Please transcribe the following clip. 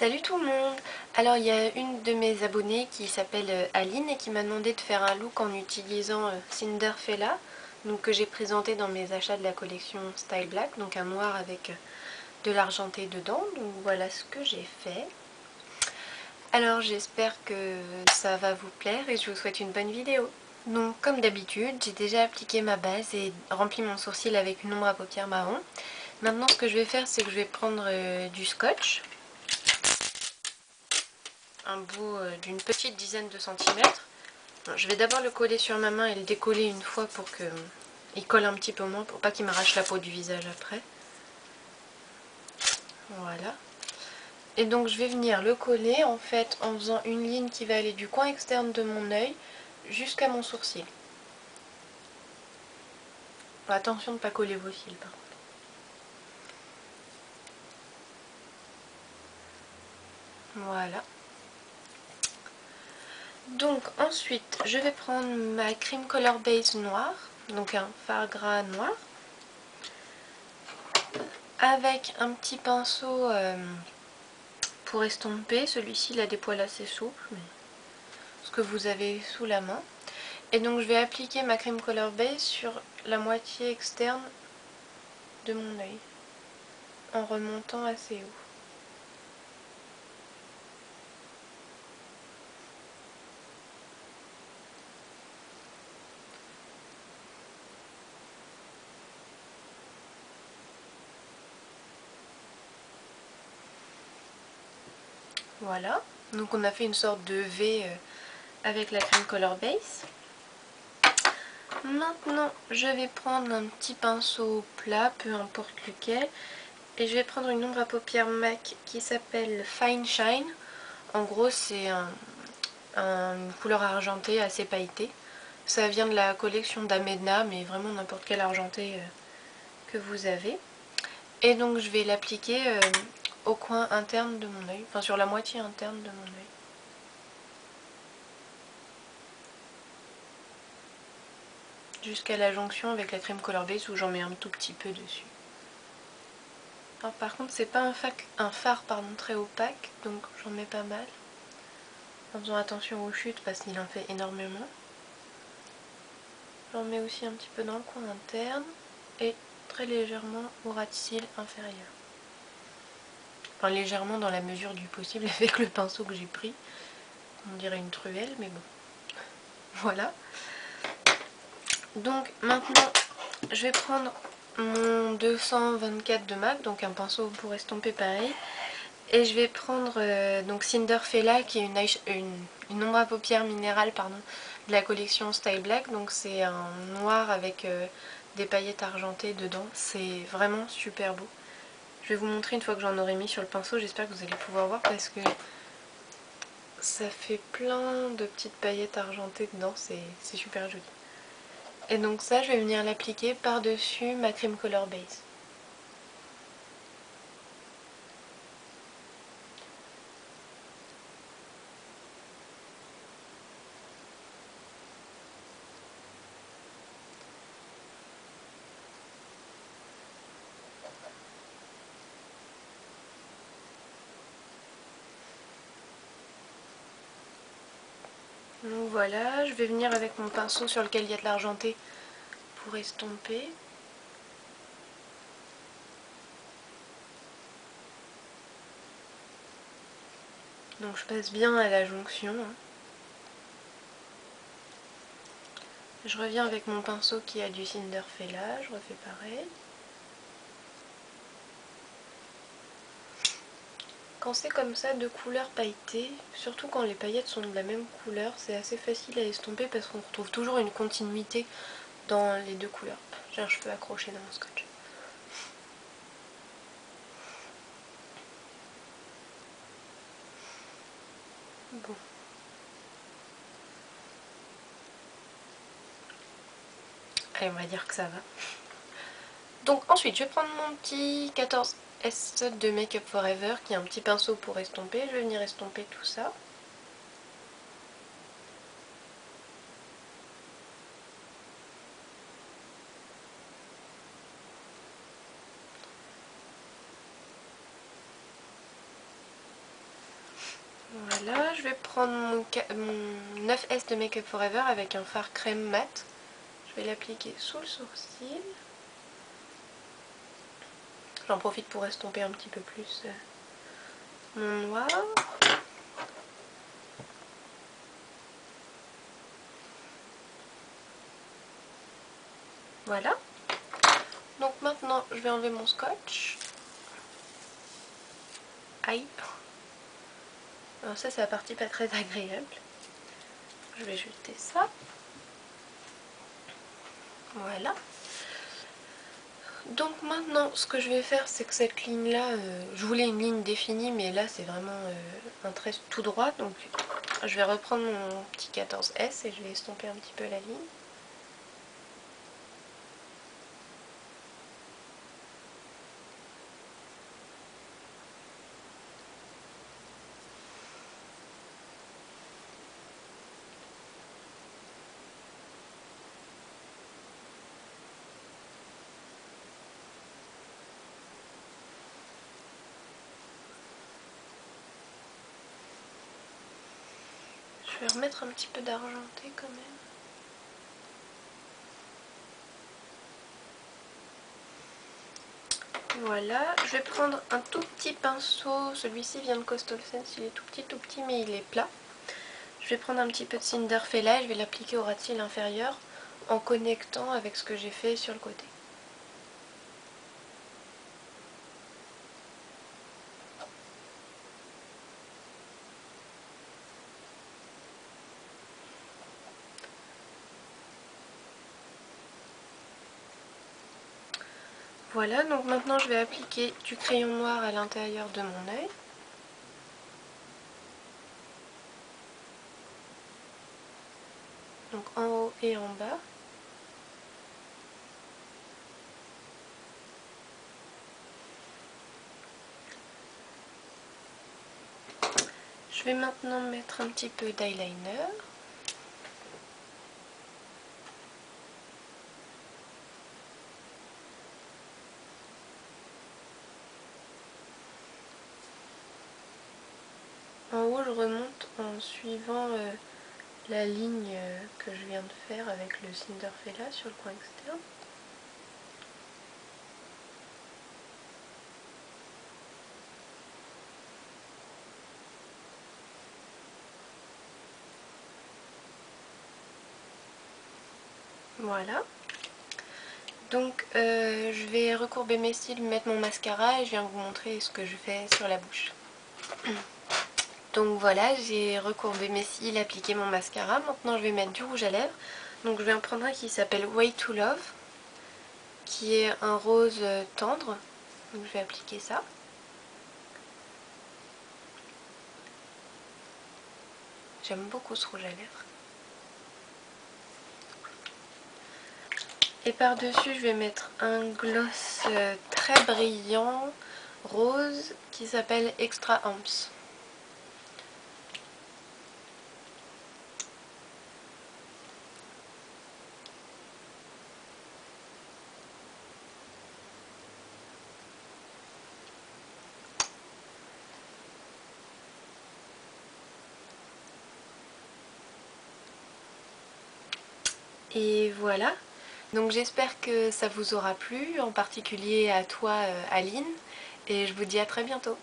Salut tout le monde! Alors il y a une de mes abonnées qui s'appelle Aline et qui m'a demandé de faire un look en utilisant Cinderfella, donc que j'ai présenté dans mes achats de la collection Style Black, donc un noir avec de l'argenté dedans, donc voilà ce que j'ai fait. Alors j'espère que ça va vous plaire et je vous souhaite une bonne vidéo. Donc comme d'habitude, j'ai déjà appliqué ma base et rempli mon sourcil avec une ombre à paupières marron. Maintenant ce que je vais faire, c'est que je vais prendre du scotch, un bout d'une petite dizaine de centimètres. Bon, je vais d'abord le coller sur ma main et le décoller une fois pour qu'il colle un petit peu moins, pour pas qu'il m'arrache la peau du visage après. Voilà. Et donc je vais venir le coller en fait en faisant une ligne qui va aller du coin externe de mon œil jusqu'à mon sourcil. Bon, attention de ne pas coller vos cils par contre. Voilà. Donc ensuite je vais prendre ma cream color base noire, donc un fard gras noir, avec un petit pinceau pour estomper. Celui-ci il a des poils assez souples, mais ce que vous avez sous la main. Et donc je vais appliquer ma cream color base sur la moitié externe de mon œil en remontant assez haut. Voilà, donc on a fait une sorte de V avec la cream color base. Maintenant je vais prendre un petit pinceau plat, peu importe lequel, et je vais prendre une ombre à paupières MAC qui s'appelle Fine Shine. En gros c'est une couleur argentée assez pailletée. Ça vient de la collection d'Amedna, mais vraiment n'importe quel argenté que vous avez. Et donc je vais l'appliquer au coin interne de mon œil, enfin sur la moitié interne de mon œil. Jusqu'à la jonction avec la crème Color Base où j'en mets un tout petit peu dessus. Alors, par contre c'est pas un fard très opaque, donc j'en mets pas mal. En faisant attention aux chutes parce qu'il en fait énormément. J'en mets aussi un petit peu dans le coin interne et très légèrement au ras de cils inférieur. Enfin légèrement dans la mesure du possible avec le pinceau que j'ai pris. On dirait une truelle mais bon. Voilà. Donc maintenant je vais prendre mon 224 de MAC, donc un pinceau pour estomper pareil. Et je vais prendre donc Cinderfella qui est une ombre à paupières minérale de la collection Style Black. Donc c'est un noir avec des paillettes argentées dedans. C'est vraiment super beau. Je vais vous montrer une fois que j'en aurai mis sur le pinceau. J'espère que vous allez pouvoir voir parce que ça fait plein de petites paillettes argentées dedans. C'est super joli. Et donc ça, je vais venir l'appliquer par-dessus ma cream color base. Donc voilà, je vais venir avec mon pinceau sur lequel il y a de l'argenté pour estomper. Donc je passe bien à la jonction. Je reviens avec mon pinceau qui a du Cinderfella, je refais pareil. Quand c'est comme ça de couleur pailletée, surtout quand les paillettes sont de la même couleur, c'est assez facile à estomper parce qu'on retrouve toujours une continuité dans les deux couleurs. J'ai un cheveu accroché dans mon scotch. Bon. Allez, on va dire que ça va. Donc ensuite, je vais prendre mon petit 14S de Make Up Forever qui est un petit pinceau pour estomper. Je vais venir estomper tout ça. Voilà, je vais prendre mon 9S de Make Up Forever avec un fard crème mat. Je vais l'appliquer sous le sourcil. J'en profite pour estomper un petit peu plus mon noir. Voilà. Donc maintenant, je vais enlever mon scotch. Aïe. Alors ça, c'est la partie pas très agréable. Je vais jeter ça. Voilà. Donc maintenant, ce que je vais faire, c'est que cette ligne-là, je voulais une ligne définie, mais là, c'est vraiment un trait tout droit. Donc je vais reprendre mon petit 14S et je vais estomper un petit peu la ligne. Je vais remettre un petit peu d'argenté quand même. Voilà, je vais prendre un tout petit pinceau, celui-ci vient de Coastal Scents, il est tout petit mais il est plat. Je vais prendre un petit peu de Cinder Fella et je vais l'appliquer au ras de cils inférieur en connectant avec ce que j'ai fait sur le côté. Voilà, donc maintenant je vais appliquer du crayon noir à l'intérieur de mon œil. Donc en haut et en bas. Je vais maintenant mettre un petit peu d'eyeliner. En haut, je remonte en suivant la ligne que je viens de faire avec le Cinder Fella sur le coin externe. Voilà. Donc je vais recourber mes cils, mettre mon mascara et je viens vous montrer ce que je fais sur la bouche. Donc voilà, j'ai recourbé mes cils, appliqué mon mascara. Maintenant je vais mettre du rouge à lèvres. Donc je vais en prendre un qui s'appelle Way to Love, qui est un rose tendre. Donc je vais appliquer ça. J'aime beaucoup ce rouge à lèvres. Et par-dessus, je vais mettre un gloss très brillant, rose, qui s'appelle Extra Amps. Et voilà. Donc j'espère que ça vous aura plu, en particulier à toi Aline, et je vous dis à très bientôt.